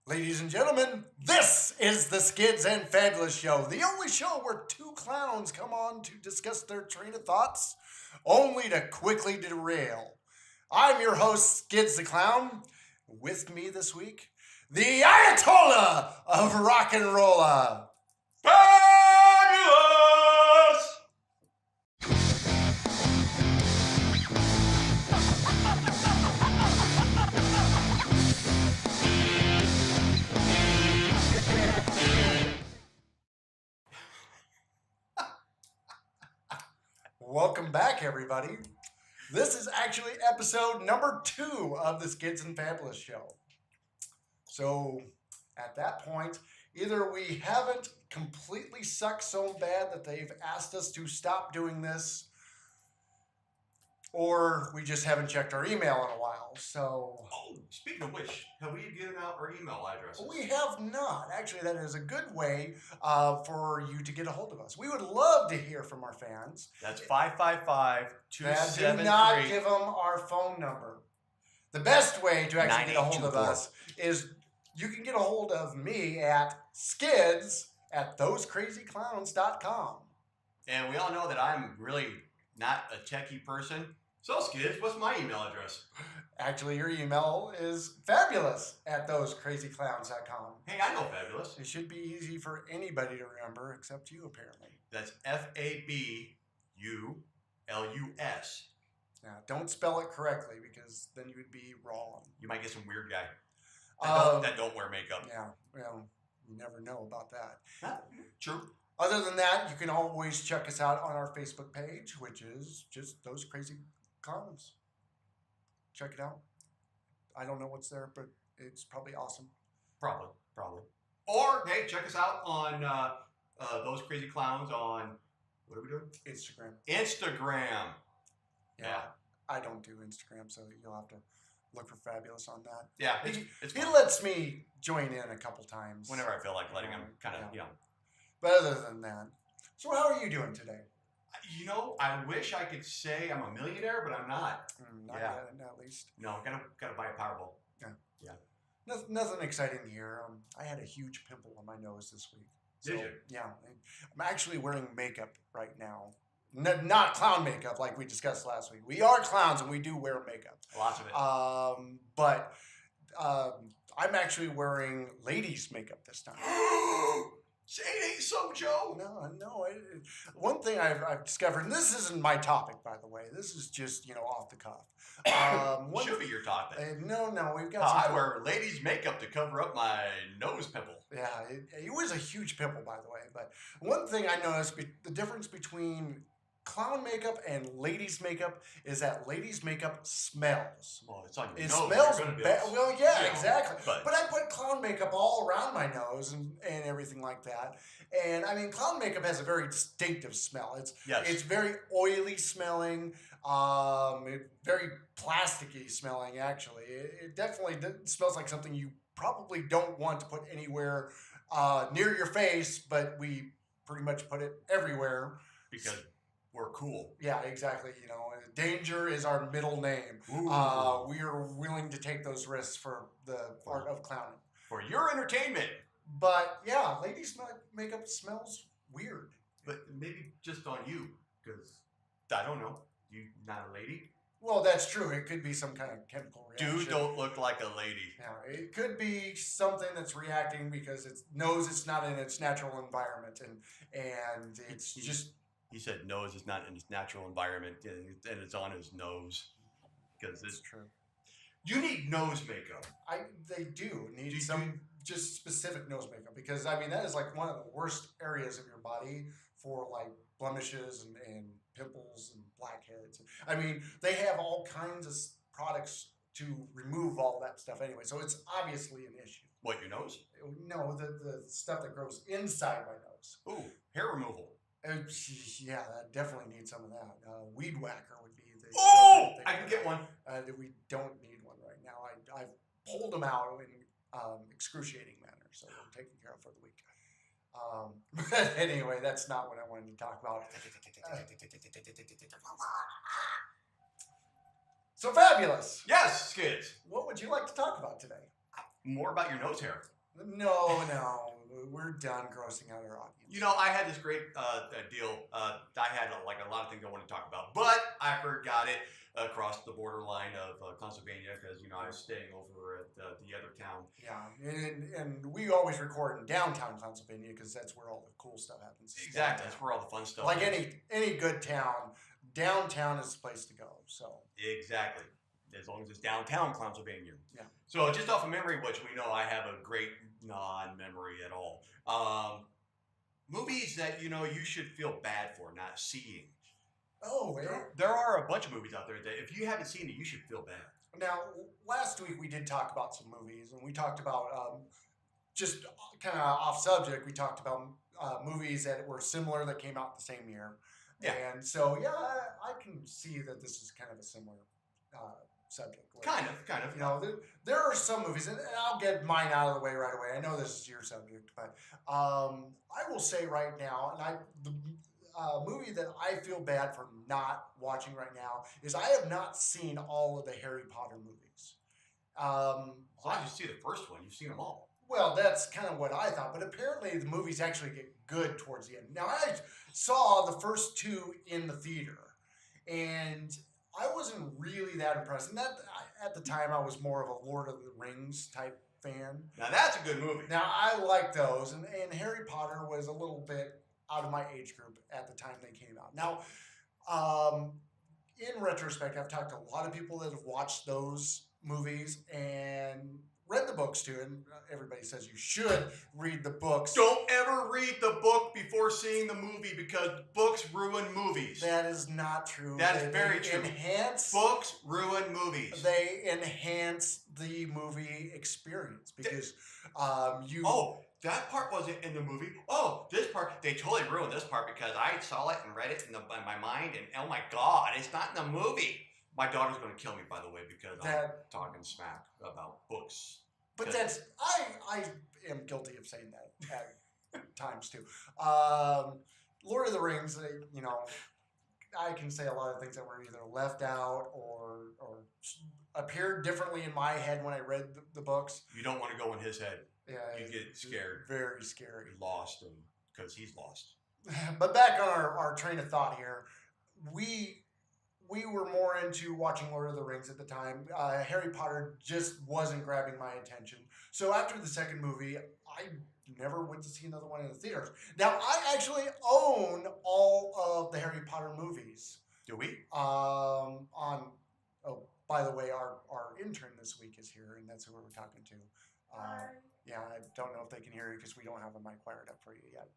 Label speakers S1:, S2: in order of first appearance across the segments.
S1: Ladies and gentlemen, this is the Skids and Fabulous Show, the only show where two clowns come on to discuss their train of thoughts, only to quickly derail. I'm your host, Skids the Clown. With me this week, the Ayatollah of Rock and Rolla,
S2: Fabulous!
S1: Welcome back, everybody. This is actually episode number 2 of the Skids and Fabulous Show. So, at that point, either we haven't completely sucked so bad that they've asked us to stop doing this, or we just haven't checked our email in a while. So,
S2: Speaking of which, have we given out our email addresses?
S1: we have not. Actually, that is a good way for you to get a hold of us. We would love to hear from our fans.
S2: That's 555-273.
S1: Do not give them our phone number. The best way to actually get a hold of us is you can get a hold of me at skids@thosecrazyclowns.com.
S2: And we all know that I'm really not a techie person. So, Skids, what's my email address?
S1: Actually, your email is fabulous@thosecrazyclowns.com.
S2: Hey, I know Fabulous.
S1: It should be easy for anybody to remember except you, apparently.
S2: That's FABULUS.
S1: Now, don't spell it correctly because then you would be wrong.
S2: You might get some weird guy that don't wear makeup.
S1: Yeah, well, you never know about that.
S2: True.
S1: Other than that, you can always check us out on our Facebook page, which is just Those Crazy Clowns. Check it out. I don't know what's there, but it's probably awesome.
S2: Probably. Or, hey, check us out on Those Crazy Clowns on, what are we doing? Instagram. Yeah.
S1: I don't do Instagram, so you'll have to look for Fabulous on that.
S2: Yeah,
S1: He
S2: fun.
S1: lets me join in a couple times.
S2: Whenever I feel like letting him kind of,
S1: But other than that, so how are you doing today?
S2: You know, I wish I could say I'm a millionaire, but I'm not.
S1: Not yet, at least.
S2: No, gotta buy a Powerball.
S1: Nothing exciting here. I had a huge pimple on my nose this week.
S2: Did you?
S1: Yeah. I'm actually wearing makeup right now. Not clown makeup like we discussed last week. We are clowns and we do wear makeup.
S2: Lots of it.
S1: But I'm actually wearing ladies' makeup this time.
S2: Say it ain't so, Joe.
S1: No. One thing I've discovered, and this isn't my topic, by the way. This is just, off the cuff.
S2: Should be your topic.
S1: No, we've got
S2: I wear ladies' makeup to cover up my nose pimple.
S1: Yeah, it was a huge pimple, by the way. But one thing I noticed, the difference between clown makeup and ladies' makeup is that ladies' makeup smells.
S2: Well, it's on your
S1: It
S2: nose.
S1: smells bad. Well, yeah, exactly.
S2: But
S1: I put clown makeup all around my nose and everything like that. And I mean, clown makeup has a very distinctive smell. It's very oily smelling, very plasticky smelling. Actually, it definitely smells like something you probably don't want to put anywhere near your face, but we pretty much put it everywhere
S2: because we're cool.
S1: Yeah, exactly. Danger is our middle name. We are willing to take those risks for the art of clowning.
S2: For your entertainment.
S1: But yeah, ladies' makeup smells weird.
S2: But maybe just on you, because I don't know. You not a lady?
S1: Well, that's true. It could be some kind of chemical reaction.
S2: Dude don't look like a lady.
S1: Yeah, it could be something that's reacting because it knows it's not in its natural environment, and it's just.
S2: He said nose is not in its natural environment, and it's on his nose. Because it's
S1: true.
S2: You need nose makeup.
S1: They do need some just specific nose makeup because, I mean, that is like one of the worst areas of your body for like blemishes and pimples and blackheads. I mean, they have all kinds of products to remove all that stuff anyway, so it's obviously an issue.
S2: What, your nose?
S1: No, the stuff that grows inside my nose.
S2: Ooh, hair removal.
S1: Yeah, that definitely needs some of that. Weed whacker would be the.
S2: Oh, I can get one.
S1: We don't need one right now. I've pulled them out in excruciating manner, so we're taken care of for the week. But anyway, that's not what I wanted to talk about. So Fabulous.
S2: Yes, Skids.
S1: What would you like to talk about today?
S2: More about your nose hair.
S1: No, we're done grossing out our audience.
S2: You know, I had this great deal. I had a lot of things I wanted to talk about, but I forgot it across the borderline of Pennsylvania because I was staying over at the other town.
S1: Yeah, and we always record in downtown Pennsylvania because that's where all the cool stuff happens.
S2: Exactly, that's where all the fun stuff.
S1: Like any good town, downtown is the place to go. So
S2: exactly, as long as it's downtown Pennsylvania.
S1: Yeah.
S2: So just off of memory, which we know I have a great non-memory at all. Movies that you should feel bad for not seeing.
S1: Oh,
S2: there are a bunch of movies out there that if you haven't seen it, you should feel bad.
S1: Now, last week we did talk about some movies, and we talked about just kind of off subject. We talked about movies that were similar that came out the same year.
S2: Yeah.
S1: And so, I can see that this is kind of a similar subject.
S2: Kind of.
S1: You know, there are some movies, and I'll get mine out of the way right away. I know this is your subject, but I will say right now, and the movie that I feel bad for not watching right now is I have not seen all of the Harry Potter movies.
S2: As long as you see the first one, you've seen them all.
S1: Well, that's kind of what I thought, but apparently the movies actually get good towards the end. Now, I saw the first two in the theater, and I wasn't really that impressed. And at the time, I was more of a Lord of the Rings type fan.
S2: Now, that's a good movie.
S1: Now, I like those, and Harry Potter was a little bit out of my age group at the time they came out. Now, in retrospect, I've talked to a lot of people that have watched those movies and read the books too, and everybody says you should read the books.
S2: Don't ever read the book before seeing the movie because books ruin movies.
S1: That is not true.
S2: That is very true. Books ruin movies.
S1: They enhance the movie experience because
S2: that part wasn't in the movie. Oh, this part, they totally ruined this part because I saw it and read it in my mind, and oh my God, it's not in the movie. My daughter's going to kill me, by the way, because I'm talking smack about books.
S1: But I am guilty of saying that at times too. Lord of the Rings, I can say a lot of things that were either left out or appeared differently in my head when I read the books.
S2: You don't want to go in his head.
S1: Yeah,
S2: you get scared.
S1: Very scary.
S2: Lost, because he's lost.
S1: But back on our train of thought here, we were more into watching Lord of the Rings at the time. Harry Potter just wasn't grabbing my attention. So after the second movie, I never went to see another one in the theaters. Now, I actually own all of the Harry Potter movies.
S2: Do we?
S1: By the way, our intern this week is here, and that's who we're talking to. Yeah, I don't know if they can hear you because we don't have a mic wired up for you yet.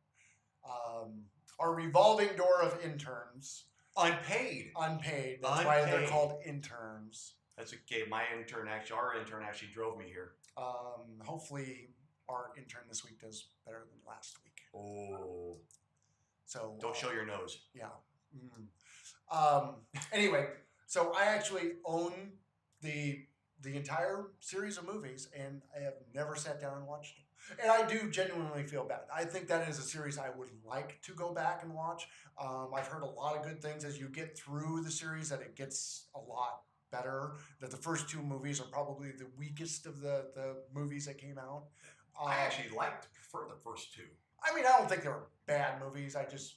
S1: Our revolving door of interns.
S2: Unpaid.
S1: That's why they're called interns.
S2: That's okay. Our intern actually drove me here.
S1: Hopefully our intern this week does better than last week.
S2: Oh.
S1: So
S2: don't show your nose.
S1: Yeah. Anyway, so I actually own the entire series of movies, and I have never sat down and watched them. And I do genuinely feel bad. I think that is a series I would like to go back and watch. I've heard a lot of good things as you get through the series, that it gets a lot better, that the first two movies are probably the weakest of the movies that came out.
S2: I actually prefer the first two.
S1: I mean, I don't think they were bad movies. I just,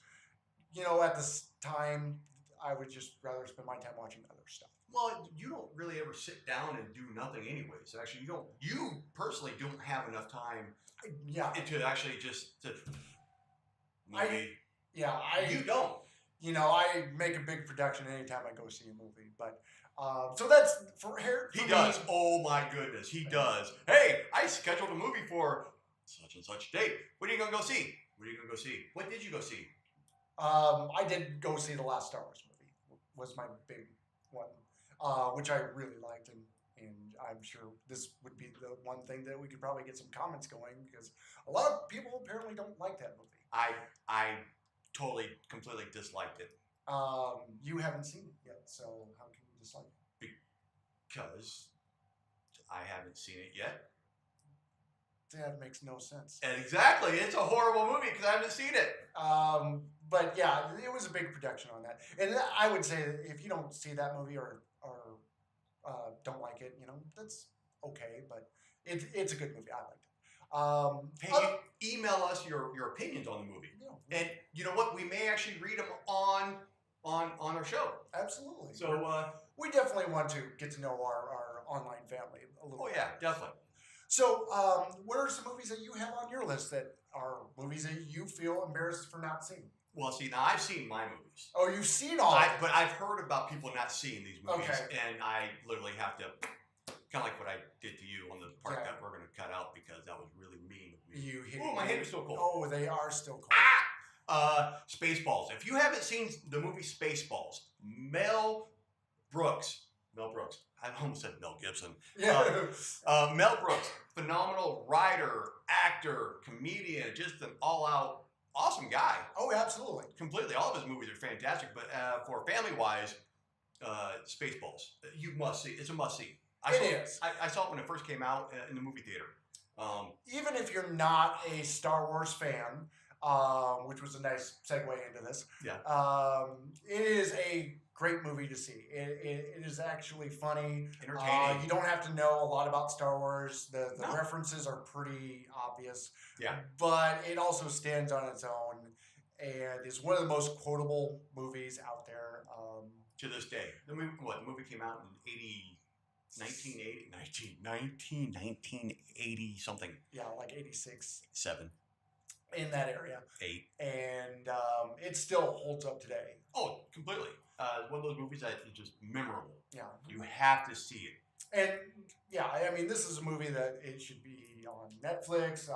S1: at this time, I would just rather spend my time watching other stuff.
S2: Well, you don't really ever sit down and do nothing anyways. Actually, you personally don't have enough time to actually just to movie. You don't.
S1: I make a big production anytime I go see a movie, but so that's for Harry.
S2: He does. Oh my goodness, he does. Hey, I scheduled a movie for such and such date. What are you gonna go see? What did you go see?
S1: I did go see the last Star Wars movie. Was my big one, which I really liked, and I'm sure this would be the one thing that we could probably get some comments going, because a lot of people apparently don't like that movie.
S2: I totally, completely disliked it.
S1: You haven't seen it yet, so how can you dislike it?
S2: Because I haven't seen it yet.
S1: That makes no sense.
S2: And exactly, it's a horrible movie because I haven't seen it.
S1: But yeah, it was a big production on that, and I would say that if you don't see that movie or don't like it, that's okay. But it's a good movie. I liked
S2: Hey, email us your opinions on the movie. Yeah. And you know what? We may actually read them on our show.
S1: Absolutely.
S2: So
S1: we definitely want to get to know our online family a little bit.
S2: Oh, yeah, definitely.
S1: So what are some movies that you have on your list that are movies that you feel embarrassed for not seeing?
S2: Well, see, now I've seen my movies.
S1: Oh, you've seen all of them?
S2: But I've heard about people not seeing these movies.
S1: Okay.
S2: And I literally have to, kind of like what I did to you on the part that we're going to cut out because that was really mean of me. Oh, my hand is still cold.
S1: Oh, they are still cold.
S2: Spaceballs. If you haven't seen the movie Spaceballs, Mel Brooks. I almost said Mel Gibson.
S1: Yeah.
S2: Mel Brooks, phenomenal writer, actor, comedian, just an all-out awesome guy.
S1: Oh, absolutely.
S2: Completely. All of his movies are fantastic, but for family-wise, Spaceballs, you must see. It's a must-see. I saw it when it first came out in the movie theater.
S1: Even if you're not a Star Wars fan, which was a nice segue into this.
S2: Yeah.
S1: It is a great movie to see. It is actually funny.
S2: Entertaining.
S1: You don't have to know a lot about Star Wars. The references are pretty obvious.
S2: Yeah.
S1: But it also stands on its own and is one of the most quotable movies out there.
S2: To this day. The movie came out in 1980 something.
S1: Yeah, like 86.
S2: 7.
S1: In that area.
S2: 8.
S1: And it still holds up today.
S2: Oh, completely. One of those movies that is just memorable.
S1: Yeah.
S2: You have to see it.
S1: And yeah, I mean, this is a movie that it should be on Netflix.
S2: Is it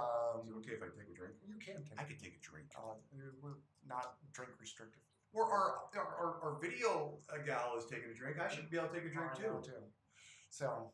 S2: okay if I take a drink?
S1: You can take
S2: I can take a drink.
S1: We're not drink restricted.
S2: Or our video gal is taking a drink. I should be able to take a drink too.
S1: So,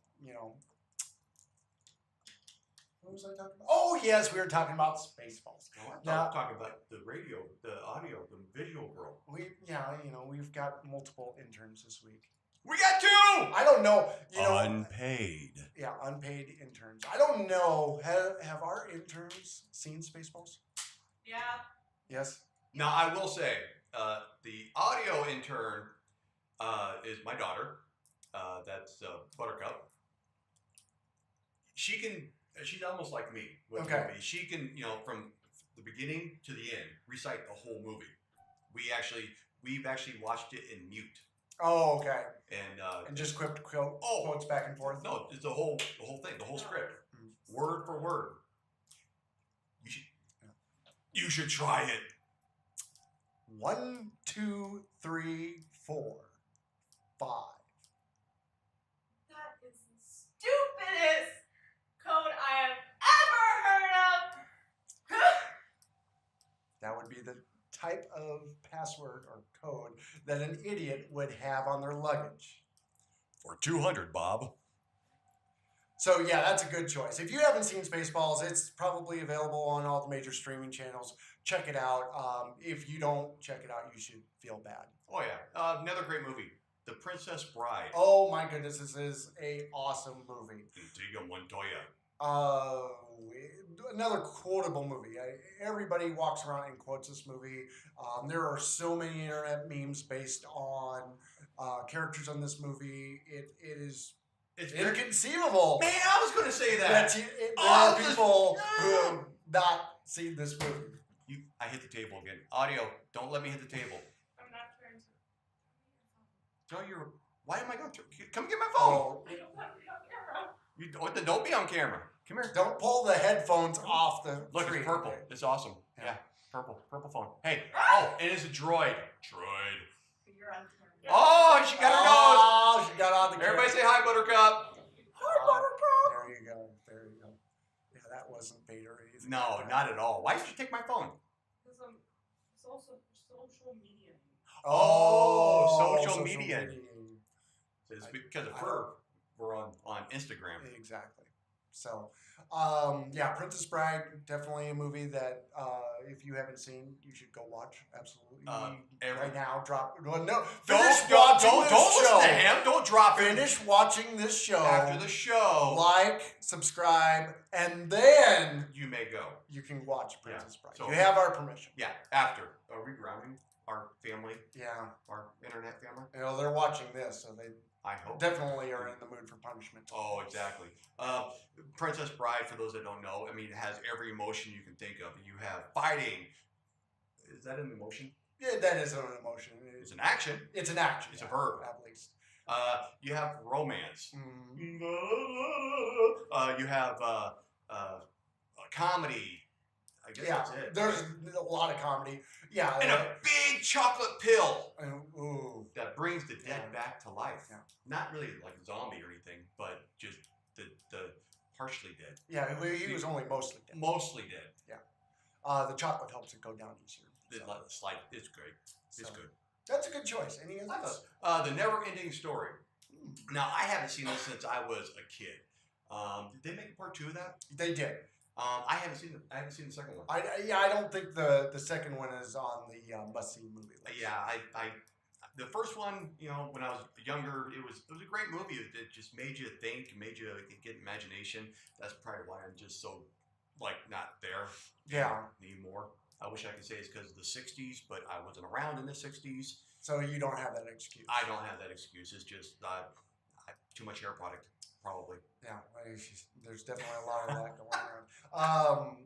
S1: what was I talking about? Oh, yes, we were talking about Spaceballs.
S2: I'm talking about the radio, the audio, the visual girl.
S1: We've got multiple interns this week.
S2: We got 2!
S1: I don't know.
S2: Unpaid.
S1: Yeah, unpaid interns. I don't know. Have our interns seen Spaceballs?
S3: Yeah.
S1: Yes?
S2: Now, I will say, the audio intern is my daughter. That's Buttercup. She's almost like me with the movie. She can, from the beginning to the end, recite the whole movie. We've actually watched it in mute.
S1: Oh, okay.
S2: And
S1: just quotes back and forth.
S2: No, it's the whole thing, the whole script, word for word. You should try it.
S1: 1, 2, 3, 4, 5.
S3: That is the stupidest code I have ever heard of.
S1: That would be the type of password or code that an idiot would have on their luggage.
S2: For $200, Bob.
S1: So yeah, that's a good choice. If you haven't seen Spaceballs, it's probably available on all the major streaming channels. Check it out. If you don't check it out, you should feel bad.
S2: Oh yeah, another great movie, The Princess Bride.
S1: Oh my goodness, this is a awesome movie.
S2: Intriga Montoya.
S1: Another quotable movie. Everybody walks around and quotes this movie. There are so many internet memes based on characters on this movie. It's inconceivable.
S2: Man, I was going to say that.
S1: There are people who have not seen this movie.
S2: I hit the table again. Audio, don't let me hit the table.
S3: I'm not trying to.
S2: No, why am I going through? Come get my phone.
S3: I don't want to be on camera.
S2: Don't be on camera. Come here.
S1: Don't pull the headphones off the
S2: Look,
S1: screen.
S2: it's purple. It's awesome. Yeah, purple phone. Hey, it is a droid.
S3: You're on camera.
S2: Oh, she got her nose.
S1: Oh, she got on the camera.
S2: Everybody say hi, Buttercup.
S1: Hi, Buttercup. There you go. Yeah, that wasn't Vader or anything.
S2: No, not at all. Why did you take my phone?
S3: Because it's also social media.
S2: Oh, social media. It's because of her. We're on Instagram.
S1: Exactly. So, Princess Bride, definitely a movie that if you haven't seen, you should go watch. Absolutely. Right now, drop. Well, no, finish watching this show.
S2: Don't listen to him. Don't drop it.
S1: Finish watching this show.
S2: After the show.
S1: Like, subscribe, and then
S2: you may go.
S1: You can watch Princess Bride.
S2: So
S1: you have our permission.
S2: Yeah, after. Are we grounding our family?
S1: Yeah.
S2: Our internet family?
S1: They're watching this, so they
S2: I hope.
S1: Definitely are in the mood for punishment.
S2: Oh, exactly. Princess Bride, for those that don't know, I mean, it has every emotion you can think of. You have fighting. Is that an emotion?
S1: Yeah, that is an emotion.
S2: It's an action.
S1: It's an action.
S2: It's a verb.
S1: At least.
S2: You have romance.
S1: Mm.
S2: You have comedy. I guess that's it.
S1: There's a lot of comedy. Yeah.
S2: And a big chocolate pill
S1: ooh.
S2: that brings the dead back to life.
S1: Yeah.
S2: Not really like a zombie or anything, but just the partially dead.
S1: Yeah, he was only mostly dead.
S2: Mostly dead.
S1: Yeah. The chocolate helps it go down easier.
S2: It's great. It's good.
S1: That's a good choice. Any others?
S2: The Neverending Story. Now, I haven't seen this since I was a kid. Did they make a part 2 of that?
S1: They did.
S2: I haven't seen the second one.
S1: I don't think the second one is on the must-see movie list.
S2: Yeah, the first one, when I was younger, it was a great movie. It just made you think, made you get imagination. That's probably why I'm just so not there. Anymore. I wish I could say it's because of the 60s, but I wasn't around in the 60s.
S1: So you don't have that excuse.
S2: I don't have that excuse. It's just too much hair product, probably.
S1: Yeah, there's definitely a lot of that going around.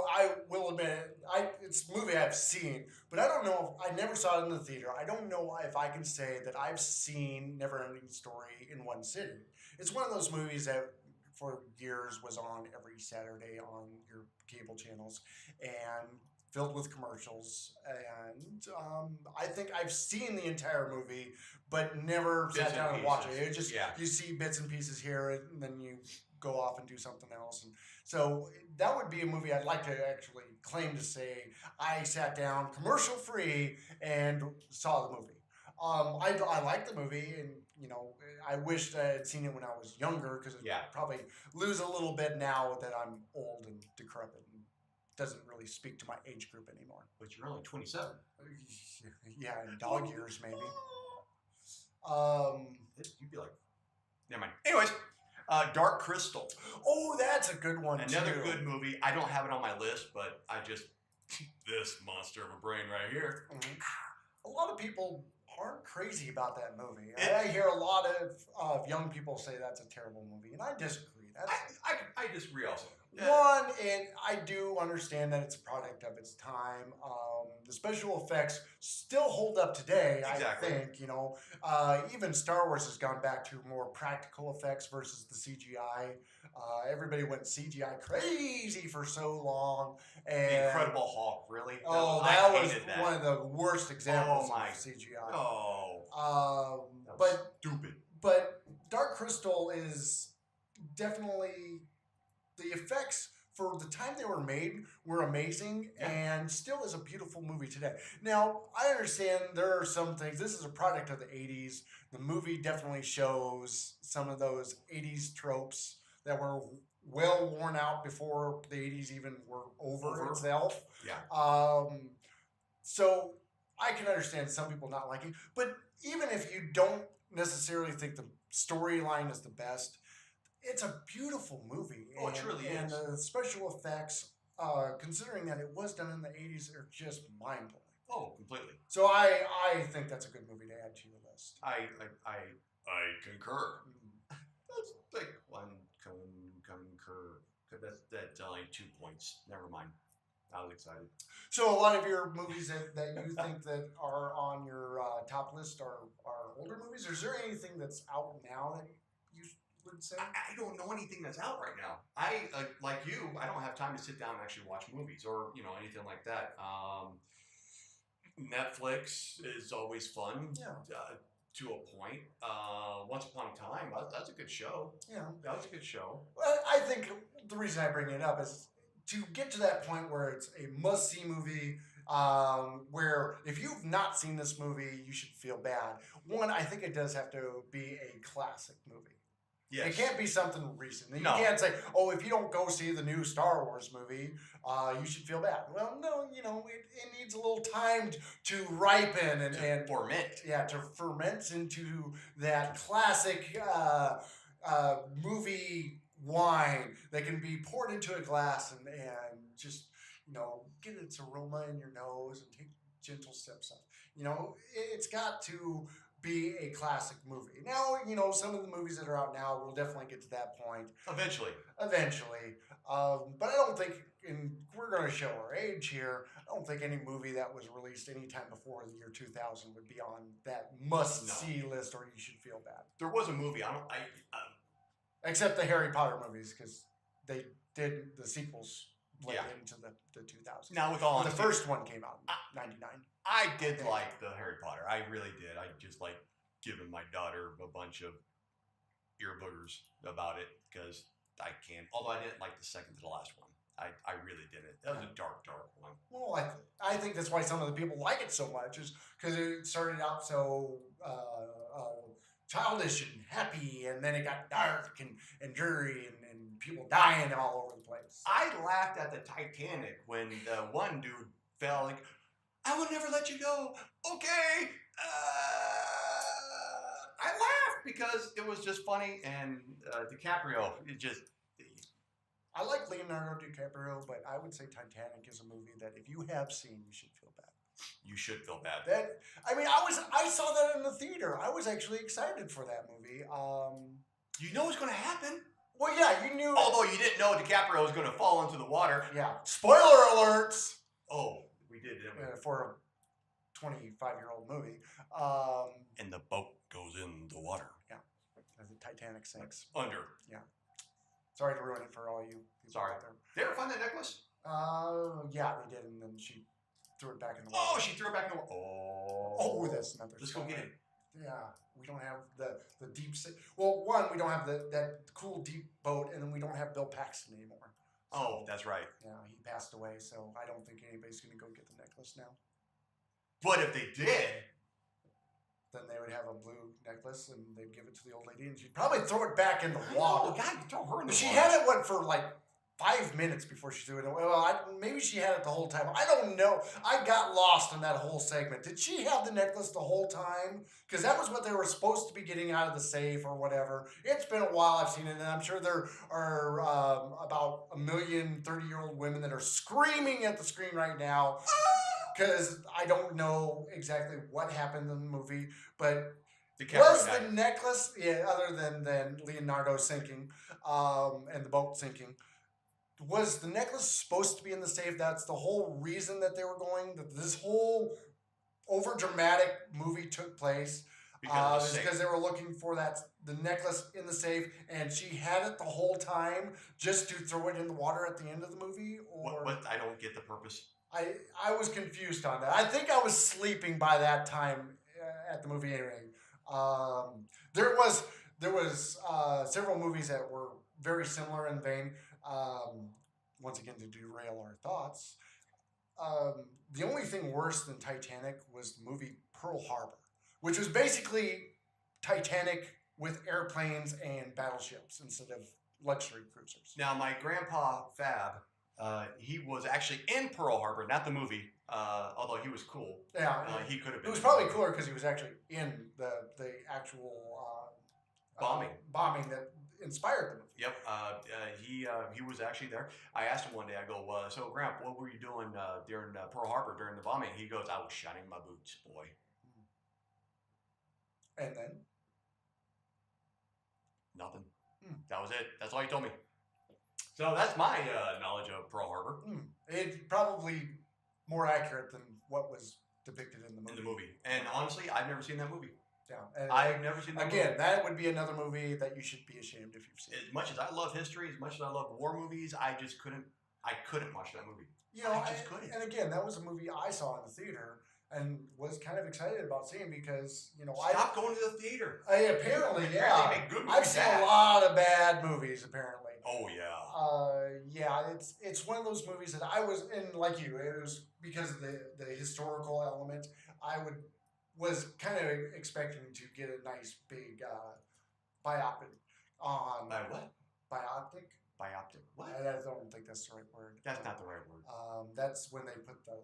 S1: I will admit, it's a movie I've seen, but I don't know if I never saw it in the theater. I don't know if I can say that I've seen Neverending Story in one sitting. It's one of those movies that for years was on every Saturday on your cable channels and filled with commercials. And I think I've seen the entire movie, but never sat down and watched it. It just you see bits and pieces here, and then you go off and do something else. And so that would be a movie I'd like to actually claim to say I sat down commercial free and saw the movie. I like the movie, and I wished I had seen it when I was younger because it probably lose a little bit now that I'm old and decrepit and doesn't really speak to my age group anymore.
S2: But you're only 27.
S1: Yeah, in dog years maybe.
S2: You'd be like, never mind. Anyways, Dark Crystal.
S1: Oh, that's a good one.
S2: Another good movie. I don't have it on my list, but this monster of a brain right here.
S1: Mm-hmm. A lot of people aren't crazy about that movie. I hear a lot of young people say that's a terrible movie, and I disagree.
S2: I disagree also.
S1: One, and I do understand that it's a product of its time. The special effects still hold up today,
S2: exactly.
S1: I think. Even Star Wars has gone back to more practical effects versus the CGI. Everybody went CGI crazy for so long. And
S2: the Incredible Hulk, really?
S1: Oh, that was one of the worst examples of CGI.
S2: Oh.
S1: But
S2: stupid.
S1: But Dark Crystal is definitely, the effects for the time they were made were amazing and still is a beautiful movie today. Now, I understand there are some things, this is a product of the 80s. The movie definitely shows some of those 80s tropes that were well worn out before the 80s even were over itself.
S2: Yeah.
S1: So I can understand some people not liking, but even if you don't necessarily think the storyline is the best, it's a beautiful movie.
S2: Oh, it truly is.
S1: And the special effects, considering that it was done in the 80s, are just mind-blowing.
S2: Oh, completely.
S1: So I think that's a good movie to add to your list.
S2: I concur. That's like one concur. That's only 2 points. Never mind. I was excited.
S1: So a lot of your movies that you think that are on your top list are older movies? Or is there anything that's out now that you would say?
S2: I don't know anything that's out right now. I like you. I don't have time to sit down and actually watch movies or anything like that. Netflix is always fun. To a point. Once Upon a Time, that's a good show.
S1: Yeah.
S2: That was a good show.
S1: Well, I think the reason I bring it up is to get to that point where it's a must-see movie, where if you've not seen this movie, you should feel bad. One, I think it does have to be a classic movie.
S2: Yes.
S1: It can't be something recent. You
S2: No.
S1: can't say, oh, if you don't go see the new Star Wars movie, you should feel bad. Well, no, it needs a little time to ripen and
S2: ferment.
S1: Yeah, to ferment into that classic movie wine that can be poured into a glass and just get its aroma in your nose and take gentle sips of. It's got to be a classic movie. Now, some of the movies that are out now will definitely get to that point.
S2: Eventually.
S1: But I don't think, and we're going to show our age here, I don't think any movie that was released any time before the year 2000 would be on that must-see list or you should feel bad.
S2: There was a movie,
S1: except the Harry Potter movies, because they did the sequels into the 2000s.
S2: Now, with all
S1: the first one came out in 99.
S2: I did like the Harry Potter. I really did. I just like giving my daughter a bunch of ear boogers about it because I can't. Although I didn't like the second to the last one. I really didn't. That was a dark one.
S1: Well, I think that's why some of the people like it so much is because it started out so childish and happy, and then it got dark and dreary and people dying all over the place.
S2: I laughed at the Titanic when the one dude fell like, I will never let you go. Okay. I laughed because it was just funny, and DiCaprio,
S1: I like Leonardo DiCaprio, but I would say Titanic is a movie that if you have seen, you should feel bad.
S2: You should feel bad.
S1: I saw that in the theater. I was actually excited for that movie.
S2: You know what's going to happen?
S1: Well, yeah, you knew.
S2: Although you didn't know DiCaprio was going to fall into the water.
S1: Yeah. Spoiler alerts.
S2: Oh, we did, didn't we?
S1: For a 25-year-old movie.
S2: And the boat goes in the water.
S1: Yeah. As the Titanic sinks.
S2: Under.
S1: Yeah. Sorry to ruin it for all you people
S2: Sorry.
S1: out there.
S2: Did they ever find that necklace?
S1: Yeah, they did, and then she threw it back in the water.
S2: Oh, she threw it back in the water.
S1: Oh, that's another.
S2: Let's go get it.
S1: Yeah, we don't have the deep sea. Well, one, we don't have that cool deep boat, and then we don't have Bill Paxton anymore. So,
S2: oh, that's right.
S1: Yeah, he passed away, so I don't think anybody's going to go get the necklace now.
S2: But if they did,
S1: then they would have a blue necklace, and they'd give it to the old lady, and she'd probably throw it back in the water.
S2: Oh, God, you throw her in the water.
S1: She had it, for like 5 minutes before she threw it away. Well, maybe she had it the whole time. I don't know. I got lost in that whole segment. Did she have the necklace the whole time? Because that was what they were supposed to be getting out of the safe or whatever. It's been a while I've seen it, and I'm sure there are about 1 million 30-year-old women that are screaming at the screen right now because I don't know exactly what happened in the movie, but was the necklace, other than Leonardo sinking and the boat sinking, was the necklace supposed to be in the safe? That's the whole reason that they were going, that this whole over-dramatic movie took place. Because they were looking for the necklace in the safe, and she had it the whole time just to throw it in the water at the end of the movie? Or
S2: what I don't get the purpose.
S1: I was confused on that. I think I was sleeping by that time at the movie anyway. There was several movies that were very similar in vein. Once again, to derail our thoughts, the only thing worse than Titanic was the movie Pearl Harbor, which was basically Titanic with airplanes and battleships instead of luxury cruisers.
S2: Now, my grandpa Fab, he was actually in Pearl Harbor, not the movie, although he was cool.
S1: Yeah,
S2: he could have been.
S1: It was probably cooler because he was actually in the actual bombing that inspired the movie.
S2: Yep. He was actually there. I asked him one day. I go, "So, Grandpa, what were you doing during Pearl Harbor during the bombing?" He goes, "I was shining my boots, boy."
S1: And then
S2: nothing. That was it. That's all he told me. So that's my knowledge of Pearl Harbor.
S1: It's probably more accurate than what was depicted in the movie.
S2: And honestly, I've never seen that movie.
S1: Yeah, and
S2: I've never seen that movie.
S1: Again, that would be another movie that you should be ashamed if you've seen.
S2: As much as I love history, as much as I love war movies, I couldn't watch that movie.
S1: I just couldn't. And again, that was a movie I saw in the theater and was kind of excited about seeing because,
S2: Stop going to the theater.
S1: Apparently, yeah.
S2: They make good
S1: I've seen a lot of bad movies, apparently.
S2: Oh, yeah.
S1: It's one of those movies that I was in, like you, it was because of the historical element. Was kind of expecting to get a nice big biopic on...
S2: By what?
S1: Biopic?
S2: Biopic. What?
S1: I don't think that's the right word.
S2: That's not the right word.
S1: That's when they put the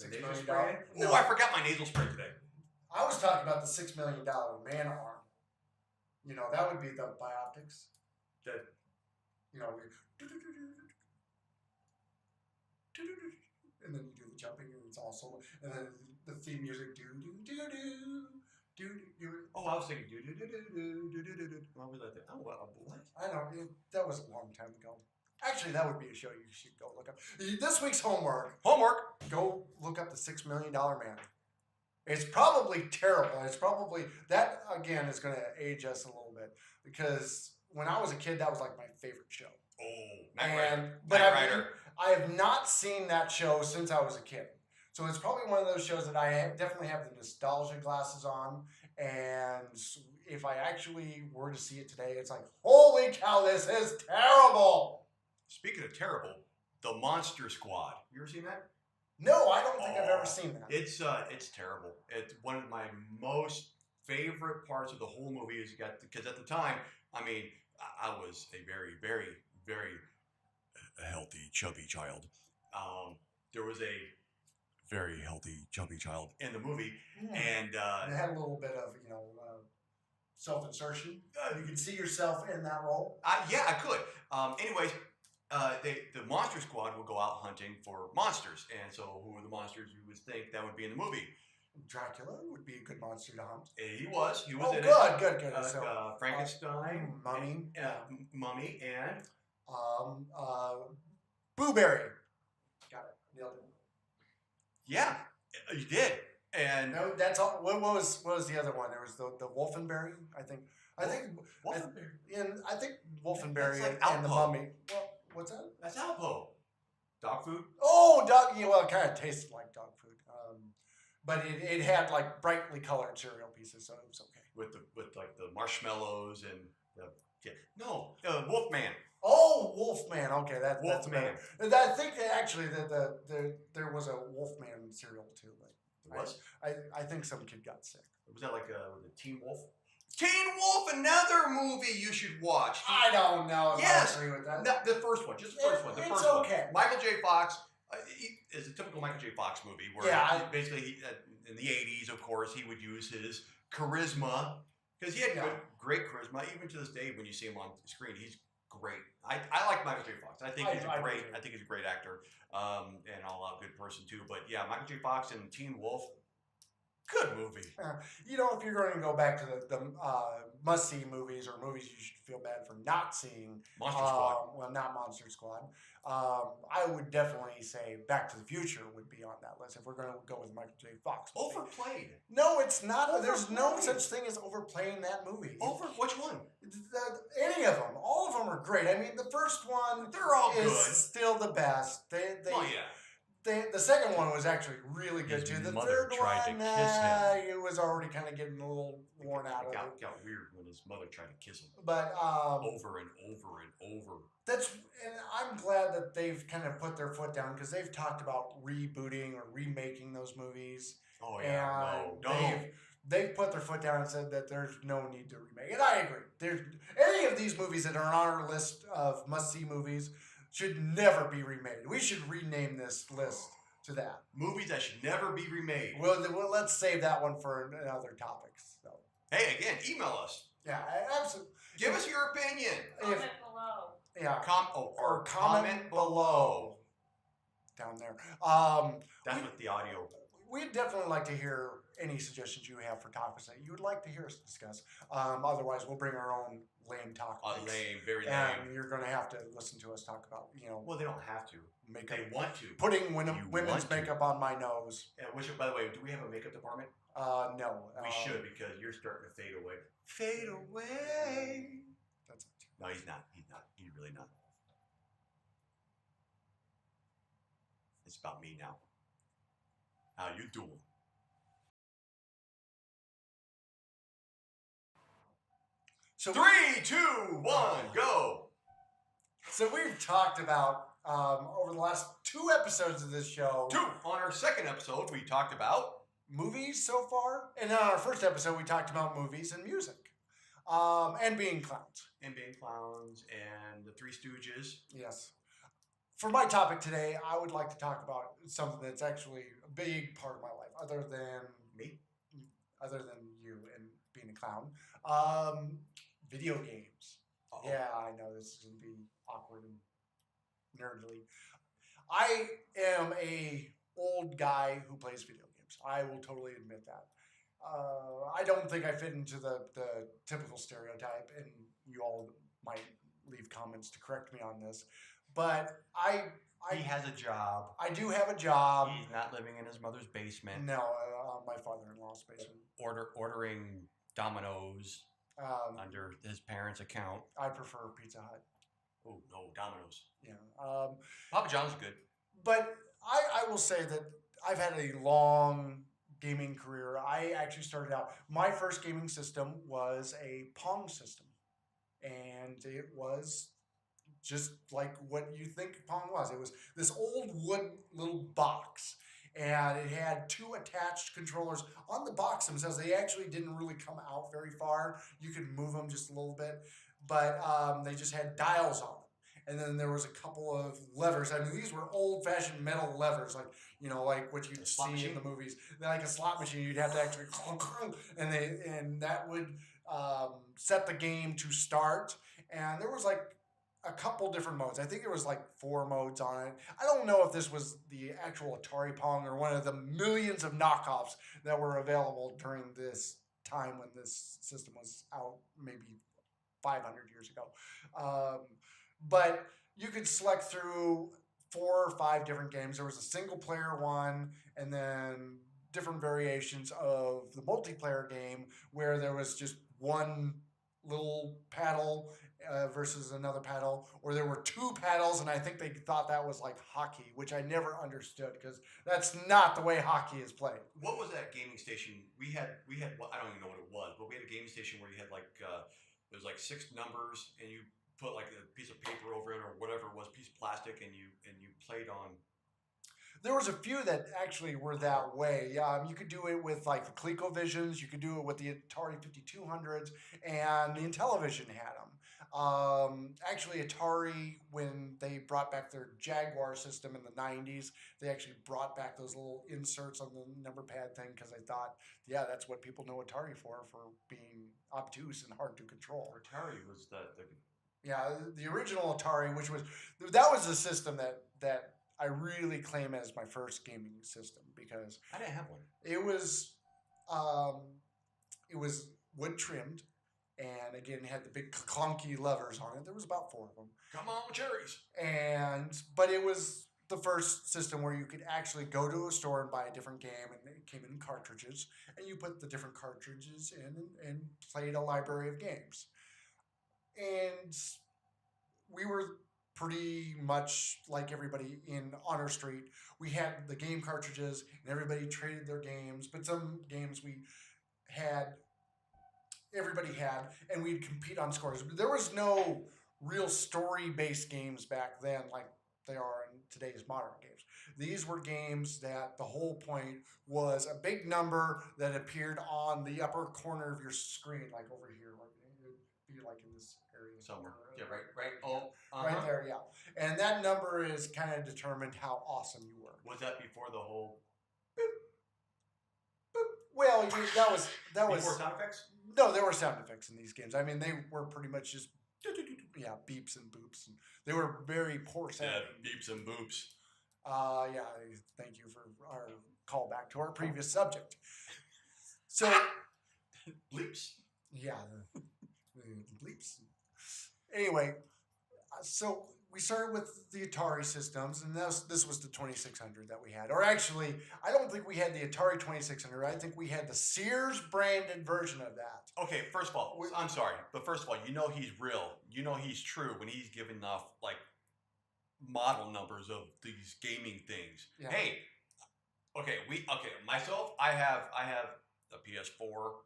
S1: $6 million.
S2: Spray? No, I forgot my nasal spray today.
S1: I was talking about the $6 million man arm. That would be the biopics.
S2: That.
S1: And then you do the jumping, and it's also, and then the theme music, do do do do
S2: Oh, I was thinking What was that? Oh, what?
S1: I know. That was a long time ago. Actually, that would be a show you should go look up. This week's homework. Go look up the $6 Million Man. It's probably terrible. It's probably, that again is going to age us a little bit because when I was a kid, that was like my favorite show.
S2: Oh,
S1: Knight Rider. I have not seen that show since I was a kid. So it's probably one of those shows that I definitely have the nostalgia glasses on. And if I actually were to see it today, it's like, holy cow, this is terrible.
S2: Speaking of terrible, the Monster Squad. You ever seen that?
S1: No, I don't think I've ever seen that.
S2: It's terrible. It's one of my most favorite parts of the whole movie is because at the time, I mean, I was a very, very, very healthy, chubby child. There was a very healthy, chubby child in the movie, and
S1: it had a little bit of self-insertion. You could see yourself in that role.
S2: Yeah, I could. Anyways. The Monster Squad would go out hunting for monsters, and so who were the monsters you would think that would be in the movie?
S1: Dracula would be a good monster to hunt.
S2: He was in
S1: it. Good.
S2: Frankenstein,
S1: Mummy,
S2: Mummy, and
S1: Booberry. Got it. Nailed it.
S2: Yeah, you did. And
S1: no, that's all. What was the other one? There was the Wolfenberry. I think Wolfenberry
S2: like
S1: and the Mummy. Well, what's that?
S2: That's Alpo. Dog food?
S1: Oh, dog. Yeah, well, it kind of tasted like dog food. But it had like brightly colored cereal pieces, so it was okay.
S2: With like the marshmallows and Wolfman.
S1: Oh, Wolfman. Okay, that's
S2: Wolfman.
S1: I think actually there was a Wolfman cereal too.
S2: There was?
S1: I think some kid got sick.
S2: Was that like a Teen Wolf? Teen Wolf, another movie you should watch.
S1: I don't know if I agree with that.
S2: No, the first one, just the first one.
S1: It's okay.
S2: Michael J. Fox is a typical Michael J. Fox movie where basically in the 80s, of course, he would use his charisma because he had great charisma. Even to this day, when you see him on screen, he's great. I like Michael J. Fox. I think he's a great actor and all out good person too. But yeah, Michael J. Fox and Teen Wolf. Good movie.
S1: If you're going to go back to the must-see movies or movies you should feel bad for not seeing.
S2: Monster Squad.
S1: Well, not Monster Squad. I would definitely say Back to the Future would be on that list if we're going to go with Michael J. Fox.
S2: Overplayed.
S1: No, it's not. Overplayed. There's no such thing as overplaying that movie.
S2: Which one?
S1: Any of them. All of them are great. I mean, the first one
S2: they're all
S1: is
S2: good.
S1: Still the best. The second one was actually really good too. The third one, it was already kind of getting a little worn out.
S2: It got weird when his mother tried to kiss him.
S1: But
S2: over and over and over.
S1: And I'm glad that they've kind of put their foot down because they've talked about rebooting or remaking those movies.
S2: Oh yeah,
S1: and they've put their foot down and said that there's no need to remake. And I agree. There's any of these movies that are on our list of must-see movies should never be remade. We should rename this list to that.
S2: Movies that should never be remade.
S1: Well, let's save that one for another topic. So.
S2: Hey, again, email us.
S1: Yeah, absolutely.
S2: Give us your opinion.
S3: Comment below.
S1: Yeah.
S2: Or comment below.
S1: Down there.
S2: That's with the audio.
S1: We'd definitely like to hear any suggestions you have for topics that you would like to hear us discuss. Otherwise, we'll bring our own lame topics.
S2: Very lame.
S1: And you're going to have to listen to us talk about,
S2: Well, they don't have to.
S1: Makeup.
S2: They want to.
S1: Putting women's makeup on my nose.
S2: Which, by the way, do we have a makeup department?
S1: No.
S2: We should because you're starting to fade away. Fade away.
S1: That's it.
S2: No, he's not. He's really not. It's about me now. How you doing? So 3, 2, 1, go.
S1: So we've talked about over the last 2 episodes of this show.
S2: 2. On our second episode, we talked about
S1: movies so far, and on our first episode, we talked about movies and music, and being clowns.
S2: And the Three Stooges.
S1: Yes. For my topic today, I would like to talk about something that's actually a big part of my life, other than you and being a clown. Video games. Uh-oh. Yeah, I know this is going to be awkward and nerdly. I am a old guy who plays video games. I will totally admit that. I don't think I fit into the typical stereotype, and you all might leave comments to correct me on this, but
S2: he has a job.
S1: I do have a job.
S2: He's not living in his mother's basement.
S1: No, my father-in-law's basement.
S2: Ordering Domino's under his parents' account.
S1: I prefer Pizza Hut.
S2: Oh no, Domino's.
S1: Yeah.
S2: Papa John's good.
S1: But I will say that I've had a long gaming career. I actually started out, my first gaming system was a Pong system. And it was just like what you think Pong was. It was this old wood little box. And it had 2 attached controllers on the box themselves. They actually didn't really come out very far. You could move them just a little bit. But they just had dials on them. And then there was a couple of levers. I mean, these were old-fashioned metal levers, like, you know, like what you'd see in the movies. Like a slot machine, you'd have to actually and that would set the game to start. And there was like a couple different modes. I think there was like 4 modes on it. I don't know if this was the actual Atari Pong or one of the millions of knockoffs that were available during this time when this system was out, maybe 500 years ago. But you could select through 4 or 5 different games. There was a single player one, and then different variations of the multiplayer game where there was just one little paddle versus another paddle, or there were 2 paddles, and I think they thought that was like hockey, which I never understood because that's not the way hockey is played.
S2: What was that gaming station? We had well, I don't even know what it was, but we had a gaming station where you had like it was like 6 numbers, and you put like a piece of paper over it or whatever it was, piece of plastic, and you played on.
S1: There was a few that actually were that way. You could do it with like the ColecoVisions. You could do it with the Atari 5200s, and the Intellivision had them. Actually, Atari, when they brought back their Jaguar system in the 90s, they actually brought back those little inserts on the number pad thing because they thought, yeah, that's what people know Atari for being obtuse and hard to control.
S2: Atari was the
S1: yeah, the original Atari, that was the system that I really claim as my first gaming system because
S2: I didn't have one.
S1: It was wood trimmed, and again had the big clunky levers on it. There was about 4 of them.
S2: Come on, cherries!
S1: But it was the first system where you could actually go to a store and buy a different game, and it came in cartridges, and you put the different cartridges in and played a library of games. And we were pretty much like everybody in Honor Street. We had the game cartridges, and everybody traded their games. But some games everybody had, and we'd compete on scores. There was no real story-based games back then like they are in today's modern games. These were games that the whole point was a big number that appeared on the upper corner of your screen, like over here, like it would be like in this area
S2: somewhere. Yeah, right. Oh,
S1: right there, yeah. And that number is kind of determined how awesome you were.
S2: Was that before the whole?
S1: Boop, boop. Well, that was
S2: before sound effects.
S1: No, there were sound effects in these games. I mean, they were pretty much just beeps and boops, and they were very poor sounding.
S2: Yeah, beeps and boops.
S1: Yeah. Thank you for our callback to our previous subject. So,
S2: bleeps.
S1: Yeah, bleeps. Anyway, so we started with the Atari systems, and this was the 2600 that we had. Or actually, I don't think we had the Atari 2600. I think we had the Sears branded version of that.
S2: Okay, first of all, I'm sorry, but first of all, you know he's real. You know he's true when he's giving off like model numbers of these gaming things. Yeah. Hey, myself, I have a PS4.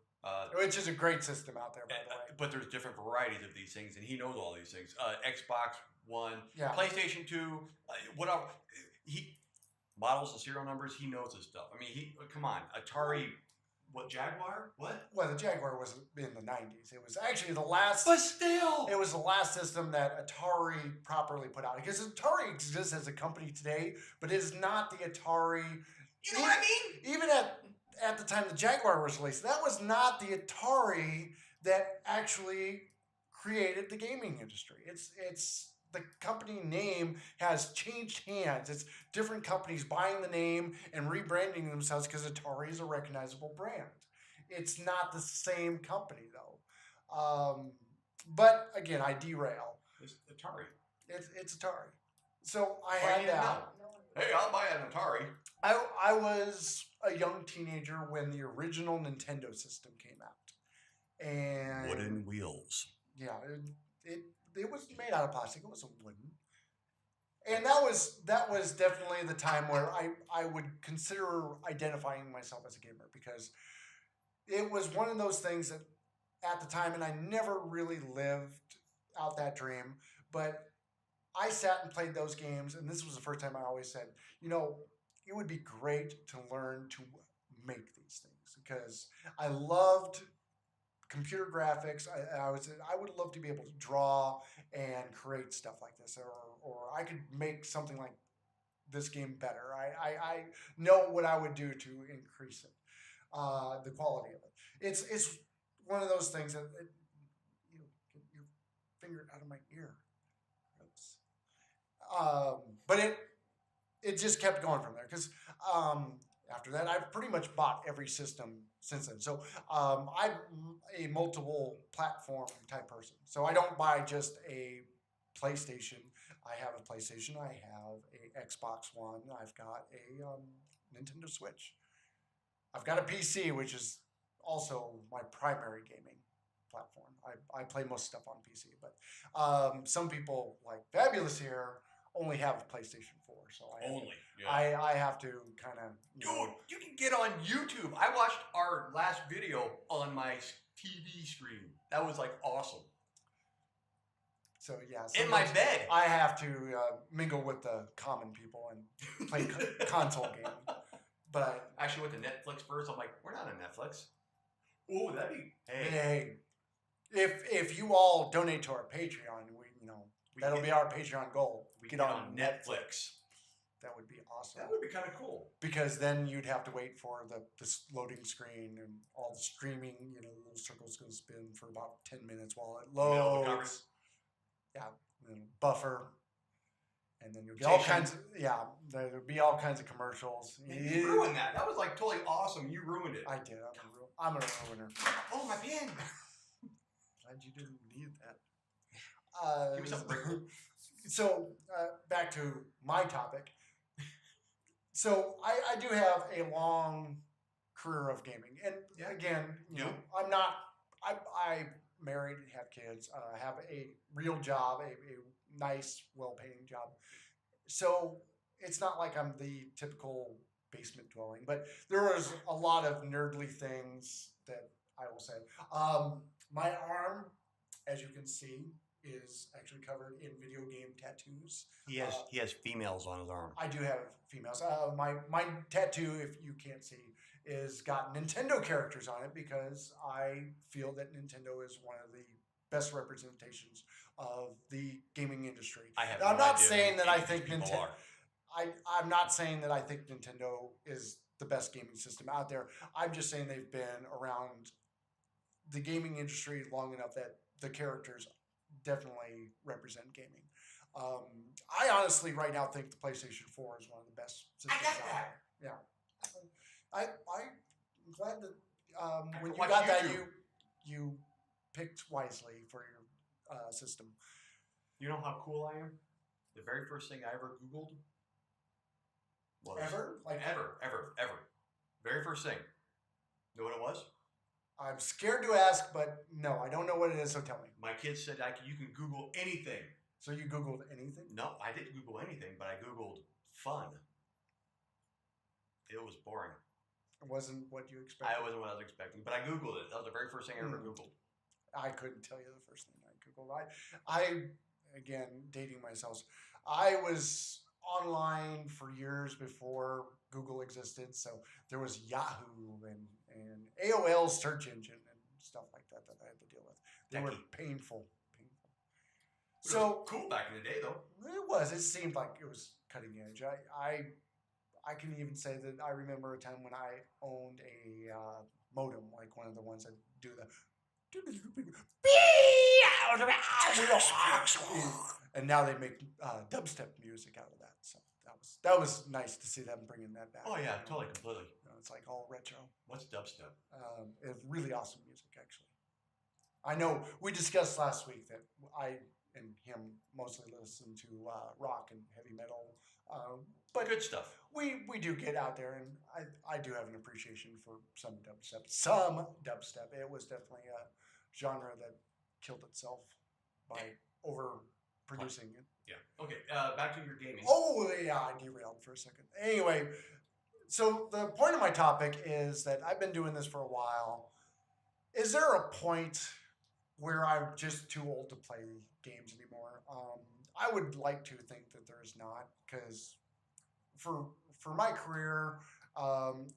S1: Which is a great system out there, by the way.
S2: But there's different varieties of these things, and he knows all these things. Xbox One, PlayStation 2, whatever. He models and serial numbers. He knows this stuff. I mean, come on, Atari. What, Jaguar? What?
S1: Well, the Jaguar was in the 90s. It was actually the last.
S2: But still,
S1: it was the last system that Atari properly put out, because Atari exists as a company today, but it is not the Atari.
S2: You know what I mean?
S1: Even at the time the Jaguar was released, that was not the Atari that actually created the gaming industry. It's the company name has changed hands. It's different companies buying the name and rebranding themselves because Atari is a recognizable brand. it's not the same company though. But again, I derail.
S2: It's Atari.
S1: It's Atari. So I
S2: Why
S1: had
S2: you
S1: that.
S2: know? Hey, I'll buy an Atari.
S1: I was a young teenager when the original Nintendo system came out, and
S2: Wooden wheels.
S1: Yeah, it was made out of plastic. It wasn't wooden, and that was definitely the time where I would consider identifying myself as a gamer, because it was one of those things that at the time, and I never really lived out that dream, but I sat and played those games, and this was the first time I always said, it would be great to learn to make these things, because I loved computer graphics. I would love to be able to draw and create stuff like this, or I could make something like this game better. I know what I would do to increase it, the quality of it. It's one of those things that get your finger out of my ear. But it just kept going from there, because after that, I've pretty much bought every system since then. So I'm a multiple platform type person. So I don't buy just a PlayStation. I have a PlayStation. I have a Xbox One. I've got a Nintendo Switch. I've got a PC, which is also my primary gaming platform. I play most stuff on PC, but some people like Fabulous here only have a PlayStation 4, so I have to kind of...
S2: Dude, you can get on YouTube. I watched our last video on my TV screen. That was like awesome.
S1: So yeah,
S2: in my bed.
S1: I have to mingle with the common people and play console gaming. But
S2: I actually went to Netflix first. I'm like, we're not on Netflix. Oh, that'd be...
S1: Hey, if you all donate to our Patreon, that'll be our Patreon goal.
S2: We get on Netflix.
S1: That would be awesome.
S2: That would be kind of cool.
S1: Because then you'd have to wait for the loading screen and all the streaming, little circles going to spin for about 10 minutes while it loads. Yeah, and buffer. And then you'll get all kinds of, there'll be all kinds of commercials.
S2: You ruined that. That was like totally awesome. You ruined it.
S1: I did. I'm a ruiner.
S2: Oh, my pen.
S1: Glad you didn't need that.
S2: Give me something.
S1: So back to my topic. So I do have a long career of gaming, and again, I'm not. I married, have kids, have a real job, a nice, well-paying job. So it's not like I'm the typical basement dwelling, but there was a lot of nerdly things that I will say. My arm, as you can see, is actually covered in video game tattoos.
S2: He has females on his arm.
S1: I do have females. My tattoo, if you can't see, is got Nintendo characters on it, because I feel that Nintendo is one of the best representations of the gaming industry. I'm not saying that I think Nintendo. I'm not saying that I think Nintendo is the best gaming system out there. I'm just saying they've been around the gaming industry long enough that the characters definitely represent gaming. I honestly right now think the PlayStation 4 is one of the best systems out there. Yeah. I'm glad that when you got that, you picked wisely for your system.
S2: You know how cool I am? The very first thing I ever Googled was...
S1: Ever?
S2: Ever. Very first thing. You know what it was?
S1: I'm scared to ask, but no, I don't know what it is, so tell me.
S2: My kids said you can Google anything.
S1: So you Googled anything?
S2: No, I didn't Google anything, but I Googled fun. It was boring.
S1: It wasn't what you expected?
S2: I wasn't what I was expecting, but I Googled it. That was the very first thing I ever Googled.
S1: I couldn't tell you the first thing I Googled. I again, dating myself, I was online for years before Google existed, so there was Yahoo and AOL's search engine and stuff like that I had to deal with. They were painful.
S2: So it was cool back in the day, though.
S1: It was. It seemed like it was cutting edge. I can even say that I remember a time when I owned a modem, like one of the ones that do the and now they make dubstep music out of that. So that was nice to see them bringing that back.
S2: Oh yeah, totally, completely.
S1: It's like all retro.
S2: What's dubstep?
S1: It's really awesome music, actually. I know we discussed last week that I and him mostly listen to rock and heavy metal, but
S2: Good stuff.
S1: We do get out there, and I do have an appreciation for some dubstep. Some dubstep. It was definitely a genre that killed itself by overproducing it.
S2: Yeah. Okay. Back to your gaming.
S1: Oh yeah, I derailed for a second. Anyway, so the point of my topic is that I've been doing this for a while. Is there a point where I'm just too old to play games anymore? I would like to think that there is not, because for my career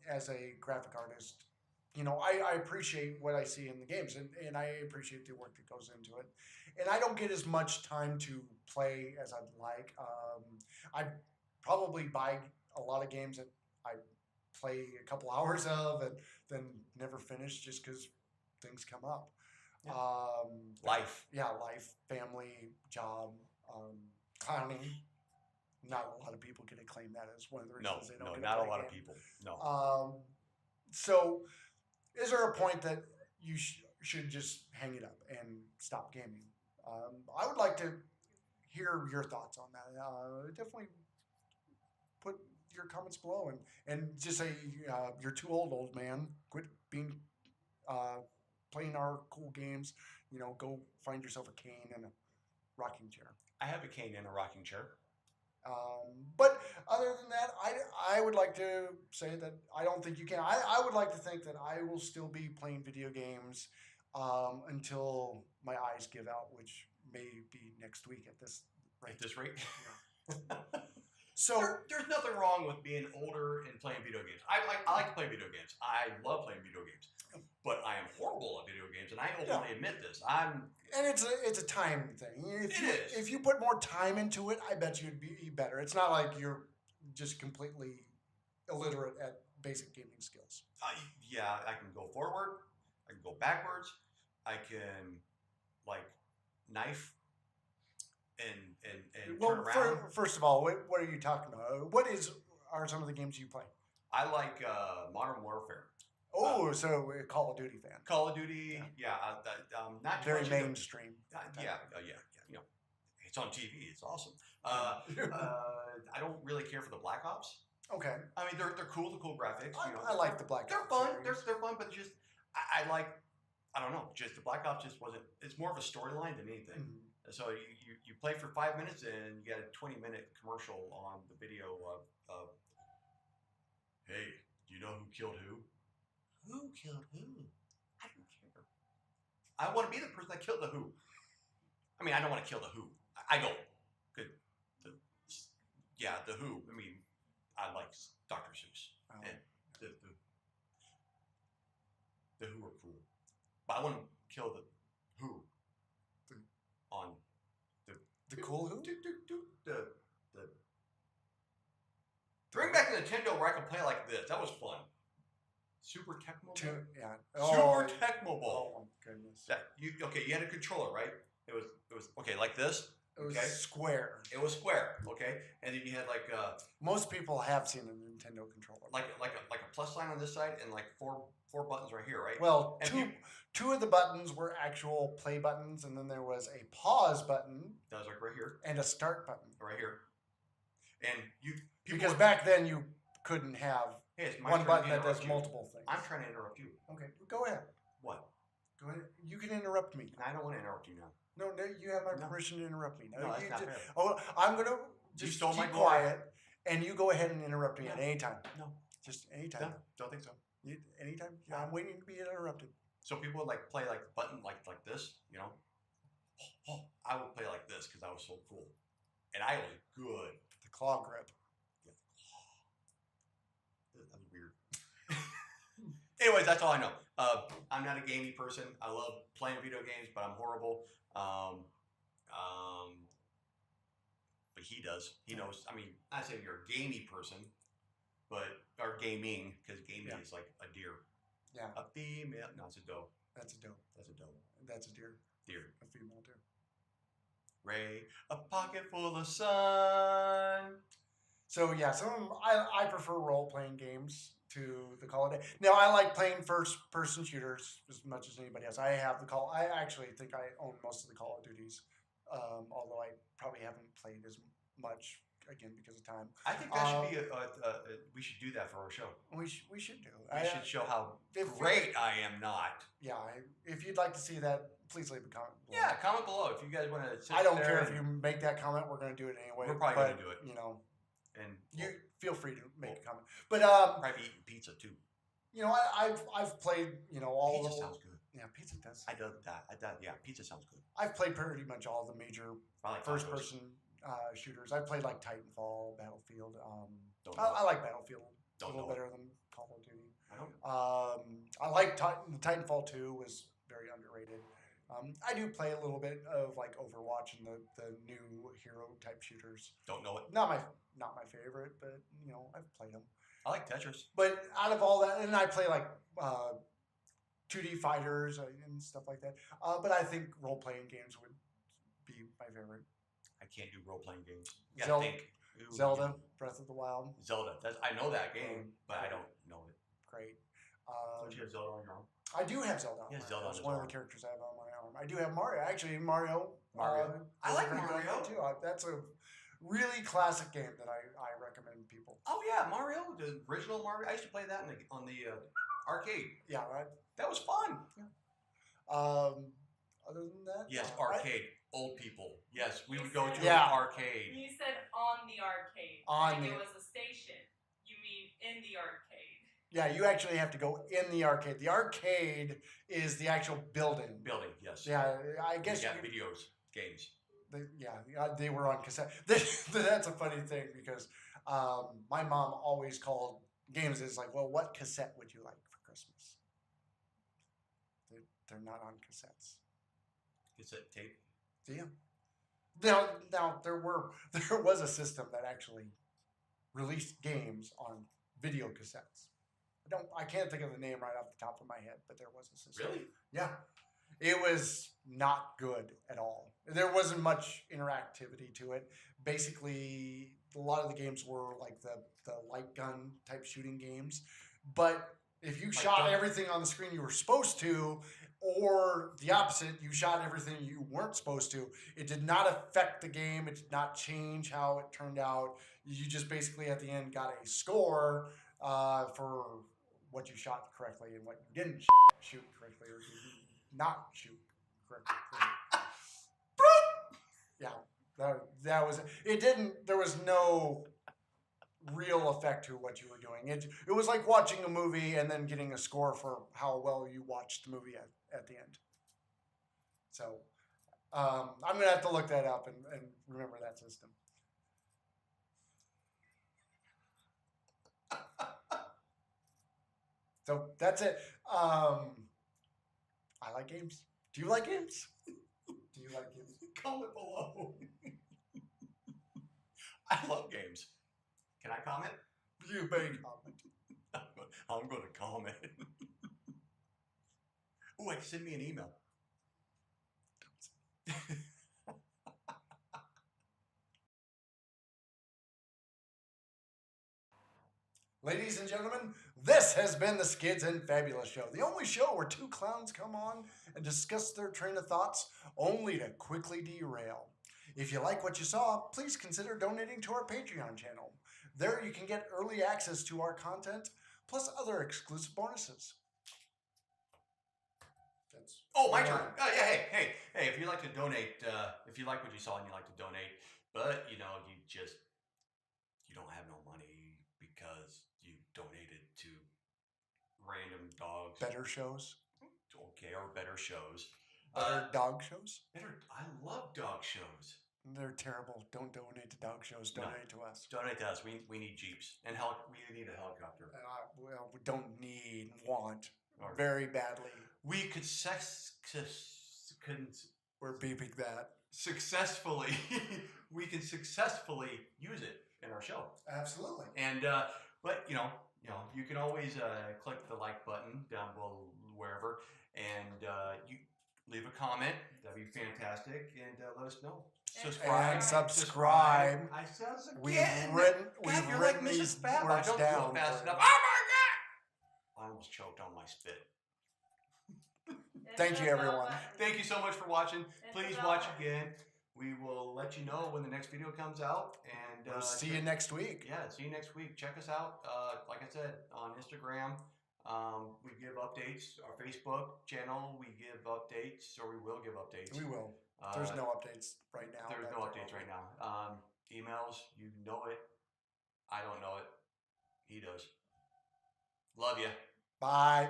S1: as a graphic artist, I appreciate what I see in the games, and I appreciate the work that goes into it. And I don't get as much time to play as I'd like. I probably buy a lot of games that I play a couple hours of and then never finish just because things come up.
S2: Yeah. Life.
S1: Yeah, life, family, job, clowning. Not a lot of people can claim that as one of the reasons they don't get
S2: not
S1: a
S2: a lot
S1: game.
S2: of people. No.
S1: So, is there a point that you should just hang it up and stop gaming? I would like to hear your thoughts on that. Definitely put your comments below and just say you're too old man. Quit being playing our cool games. Go find yourself a cane and a rocking chair.
S2: I have a cane and a rocking chair.
S1: But other than that, I would like to say that I don't think you can. I would like to think that I will still be playing video games until my eyes give out, which may be next week at this rate.
S2: At this rate?
S1: Yeah. So
S2: there's nothing wrong with being older and playing video games. I like to play video games. I love playing video games, but I am horrible at video games, and I openly admit this.
S1: And it's a time thing. If you put more time into it, I bet you'd be better. It's not like you're just completely illiterate at basic gaming skills.
S2: Yeah, I can go forward. I can go backwards. I can knife and turn around.
S1: First of all, what are you talking about? Are some of the games you play?
S2: I like Modern Warfare.
S1: Oh, so a Call of Duty fan.
S2: Call of Duty, not
S1: very mainstream.
S2: Yeah. It's on TV. It's awesome. I don't really care for the Black Ops.
S1: Okay.
S2: I mean, they're cool. The cool graphics.
S1: I like the Black
S2: Ops.
S1: They're
S2: fun. They're fun, but just I don't know. Just the Black Ops just wasn't. It's more of a storyline than anything. Mm-hmm. So you play for 5 minutes and you get a 20-minute commercial on the video of hey, do you know who killed who? Who killed who? I don't care. I want to be the person that killed the who. I mean, I don't want to kill the who. I don't. Good. The who. I mean, I like Dr. Seuss. Oh. And the who are cool. But I want to kill the who. On
S1: the cool who?
S2: The bring back the Nintendo where I can play like this. That was fun. Super Tecmo Bowl?
S1: Yeah.
S2: Super Tecmo Bowl.
S1: Oh my goodness.
S2: You had a controller, right? It was okay, like this.
S1: It was square.
S2: It was square, okay? And then you had
S1: most people have seen a Nintendo controller.
S2: Like a plus sign on this side and like four buttons right here, right?
S1: Well, two of the buttons were actual play buttons, and then there was a pause button.
S2: That was like right here.
S1: And a start button.
S2: Right here. And
S1: because back then you couldn't have one button that does multiple things.
S2: I'm trying to interrupt you.
S1: Okay, go ahead.
S2: What?
S1: Go ahead. You can interrupt me.
S2: I don't want to interrupt you now.
S1: No, you have my permission to interrupt me.
S2: No, that's not fair.
S1: Oh, I'm going to just keep quiet, and you go ahead and interrupt me at any time.
S2: No.
S1: Just anytime.
S2: No, don't think so.
S1: Anytime. Yeah, I'm waiting to be interrupted.
S2: So people would play the button like this, you know? I would play like this because I was so cool. And I was good.
S1: The claw grip.
S2: Yeah. That was weird. Anyways, that's all I know. I'm not a gaming person. I love playing video games, but I'm horrible. But he does. He knows. I mean, I say you're a gamey person, or gaming, because gaming is like a deer.
S1: Yeah.
S2: A female. No, it's a doe.
S1: That's a doe.
S2: That's a doe.
S1: That's a deer.
S2: Deer.
S1: A female deer.
S2: Ray, a pocket full of sun.
S1: So yeah, I prefer role playing games to the Call of Duty. Now, I like playing first-person shooters as much as anybody else. I have the Call. I actually think I own most of the Call of Duties, although I probably haven't played as much again because of time.
S2: I think that should be we should do that for our show.
S1: We should do.
S2: We should show how great I am not.
S1: Yeah, if you'd like to see that, please leave a comment below.
S2: Yeah, comment below if you guys want to.
S1: I don't care if you make that comment. We're going to do it anyway.
S2: We're probably going to do it.
S1: You know,
S2: and
S1: you feel free to make a comment. But
S2: probably eating pizza too.
S1: You know, I've played. You know, all
S2: pizza
S1: the
S2: sounds good.
S1: Yeah, pizza does.
S2: I do that. Yeah, pizza sounds good.
S1: I've played pretty much all the major first-person shooters. I've played like Titanfall, Battlefield. I like Battlefield a little better than Call of Duty. I like Titanfall 2 was very underrated. I do play a little bit of like Overwatch and the new hero type shooters.
S2: Don't know it.
S1: Not my favorite, but you know I've played them.
S2: I like Tetris. But
S1: out of all that, and I play like 2D fighters and stuff like that. But I think role playing games would be my favorite.
S2: I can't do role playing games.
S1: Zelda, Breath of the Wild.
S2: Zelda. I know that game, but I don't know it.
S1: Great.
S2: Don't you have Zelda on your arm?
S1: I do have Zelda.
S2: Zelda.
S1: That's one of the characters I have on my arm. I do have Mario. Actually, Mario.
S2: I like Mario
S1: too. That's a really classic game that I recommend people.
S2: Oh yeah, Mario, the original Mario. I used to play that on the arcade.
S1: Yeah, right.
S2: That was fun.
S1: Yeah. Other than that,
S2: yes, arcade. Old people. Yes, we would go to an arcade.
S3: You said on the arcade. It was a station. You mean in the arcade?
S1: Yeah, you actually have to go in the arcade. The arcade is the actual building.
S2: Building, yes.
S1: Yeah, I guess.
S2: You got games.
S1: They were on cassette. That's a funny thing because my mom always called games as like, well, what cassette would you like for Christmas? They're not on cassettes.
S2: Cassette tape.
S1: Yeah. Now there was a system that actually released games on video cassettes. I can't think of the name right off the top of my head, but there was a system.
S2: Really?
S1: Yeah. It was not good at all. There wasn't much interactivity to it. Basically, a lot of the games were like the light gun type shooting games. But if you shot everything on the screen you were supposed to, or the opposite, you shot everything you weren't supposed to, it did not affect the game. It did not change how it turned out. You just basically at the end got a score for what you shot correctly and what you didn't shoot correctly or not shoot correctly. Yeah, that was it. There was no real effect to what you were doing. It was like watching a movie and then getting a score for how well you watched the movie at the end. So I'm gonna have to look that up and remember that system. So that's it. I like games. Do you like games? Do you like games?
S2: Comment below. I love games. Can I comment?
S1: You may comment.
S2: I'm going to comment. Oh, send me an email.
S1: Ladies and gentlemen, this has been the Skids and Fabulous Show, the only show where two clowns come on and discuss their train of thoughts, only to quickly derail. If you like what you saw, please consider donating to our Patreon channel. There you can get early access to our content, plus other exclusive bonuses.
S2: My turn. Hey, if you'd like to donate, if you like what you saw and you like to donate, but you don't have no money because you donated to random dogs.
S1: Better shows.
S2: Okay, or better shows.
S1: Better dog shows?
S2: I love dog shows.
S1: They're terrible. Don't donate to dog shows. Donate to us.
S2: Donate to us. We need Jeeps. And we need a helicopter.
S1: Well, we don't want. Very badly.
S2: We could
S1: We're beeping that.
S2: Successfully. We can successfully use it in our show.
S1: Absolutely.
S2: And, but, you can always click the like button down below wherever. And you leave a comment. That'd be fantastic. And let us know.
S1: Subscribe.
S2: I said
S1: We've written these words down.
S2: Fast enough. Oh my God! almost choked on my spit.
S1: Thank you, everyone.
S2: Thank you so much for watching. Please watch again. We will let you know when the next video comes out. And
S1: we'll see you next week.
S2: Yeah, see you next week. Check us out. Like I said, on Instagram, we give updates. Our Facebook channel, we give updates, or we will give updates.
S1: We will. There's no updates right now.
S2: There's no updates right now. Emails, you know it. I don't know it. He does. Love you.
S1: Bye.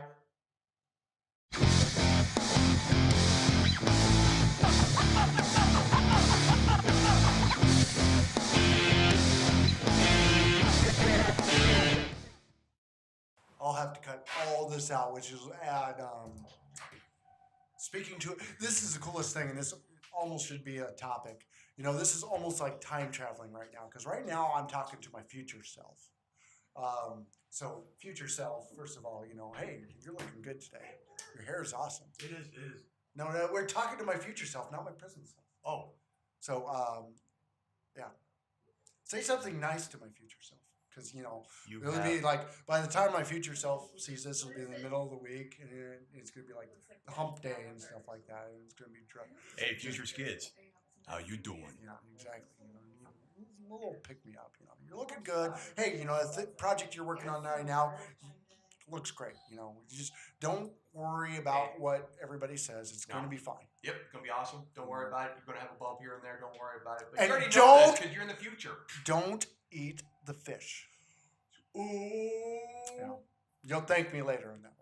S1: I'll have to cut all this out, which is add speaking to this is the coolest thing, and this almost should be a topic. You know, this is almost like time traveling right now, because right now I'm talking to my future self. So future self, first of all, you know, hey, you're looking good today. Your hair is awesome.
S2: It is.
S1: No, we're talking to my future self, not my present self.
S2: Oh.
S1: So, yeah. Say something nice to my future self. Because, you know, it'll be like, by the time my future self sees this, it'll be in the middle of the week, and it's going to be like hump day and stuff like that, and it's going to be
S2: Hey, future Skids, how you doing?
S1: Yeah, exactly. You know, a little pick-me-up, you know. You're looking good. Hey, you know, the project you're working on right now looks great. You know, you just don't worry about what everybody says. It's going to be fine.
S2: Yep, it's going to be awesome. Don't worry about it. You're going to have a bump here and there. Don't worry about it. But
S1: and
S2: you already know this because you're in the future.
S1: Don't eat the fish.
S2: Ooh.
S1: Yeah. You'll thank me later on that one.